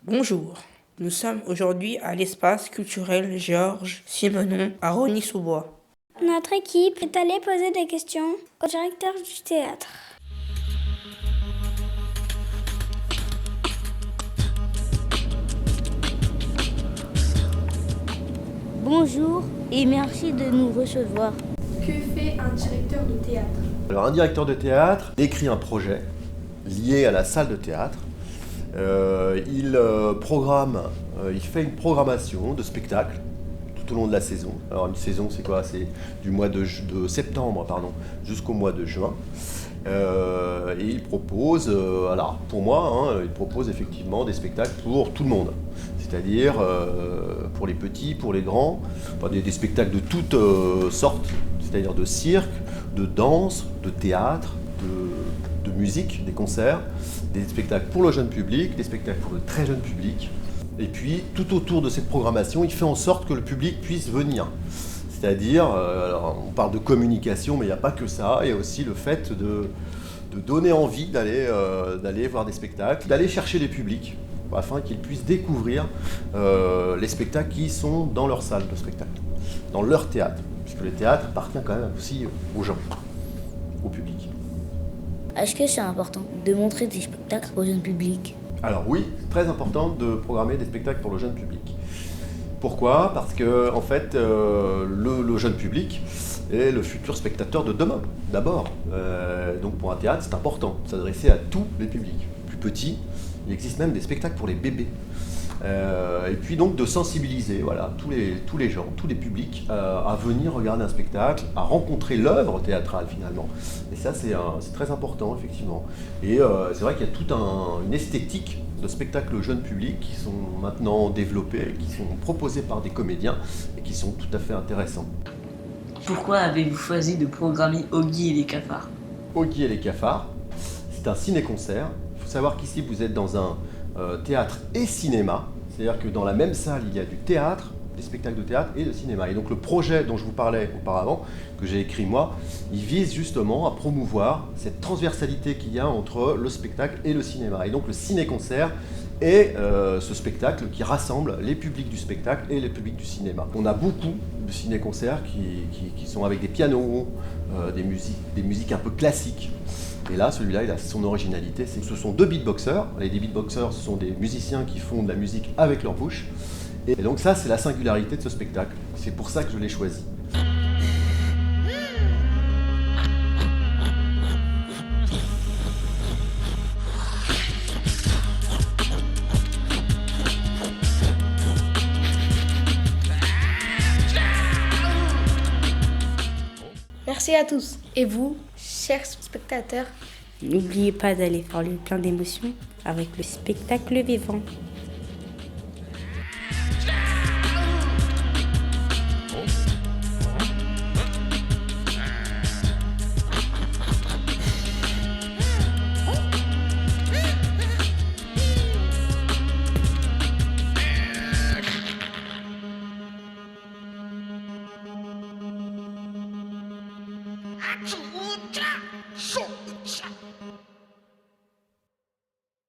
Bonjour, nous sommes aujourd'hui à l'espace culturel Georges Simenon à Rosny-sous-Bois. Notre équipe est allée poser des questions au directeur du théâtre. Bonjour et merci de nous recevoir. Que fait un directeur de théâtre ? Alors un directeur de théâtre écrit un projet lié à la salle de théâtre. Il fait une programmation de spectacles tout au long de la saison. Alors une saison c'est quoi ? C'est du mois de septembre jusqu'au mois de juin. Et il propose, pour moi, il propose effectivement des spectacles pour tout le monde. C'est-à-dire pour les petits, pour les grands, des spectacles de toutes sortes, c'est-à-dire de cirque, de danse, de théâtre, de musique, des concerts, des spectacles pour le jeune public, des spectacles pour le très jeune public. Et puis, tout autour de cette programmation, il fait en sorte que le public puisse venir. C'est-à-dire, on parle de communication, mais il n'y a pas que ça, il y a aussi le fait de donner envie d'aller voir des spectacles, d'aller chercher les publics, afin qu'ils puissent découvrir les spectacles qui sont dans leur salle de spectacle, dans leur théâtre, puisque le théâtre appartient quand même aussi aux gens, au public. Est-ce que c'est important de montrer des spectacles au jeune public ? Alors oui, c'est très important de programmer des spectacles pour le jeune public. Pourquoi ? Parce que en fait, le jeune public est le futur spectateur de demain, d'abord. Donc pour un théâtre, c'est important de s'adresser à tous les publics. Plus petits, il existe même des spectacles pour les bébés. Et puis donc de sensibiliser tous les gens, tous les publics à venir regarder un spectacle, à rencontrer l'œuvre théâtrale finalement. Et ça c'est très important effectivement. Et c'est vrai qu'il y a toute une esthétique de spectacles jeunes publics qui sont maintenant développés, qui sont proposés par des comédiens et qui sont tout à fait intéressants. Pourquoi avez-vous choisi de programmer Oggy et les cafards ? Oggy et les cafards, c'est un ciné-concert. Il faut savoir qu'ici vous êtes dans un théâtre et cinéma, c'est-à-dire que dans la même salle il y a du théâtre, des spectacles de théâtre et de cinéma. Et donc le projet dont je vous parlais auparavant, que j'ai écrit moi, il vise justement à promouvoir cette transversalité qu'il y a entre le spectacle et le cinéma. Et donc le ciné-concert est ce spectacle qui rassemble les publics du spectacle et les publics du cinéma. On a beaucoup de ciné-concerts qui sont avec des pianos, des musiques un peu classiques. Et là, celui-là, il a son originalité, c'est que ce sont deux beatboxers. Les beatboxers, ce sont des musiciens qui font de la musique avec leur bouche. Et donc ça, c'est la singularité de ce spectacle. C'est pour ça que je l'ai choisi. Merci à tous. Et vous, chers spectateurs, N'oubliez pas d'aller faire le plein d'émotions avec le spectacle vivant.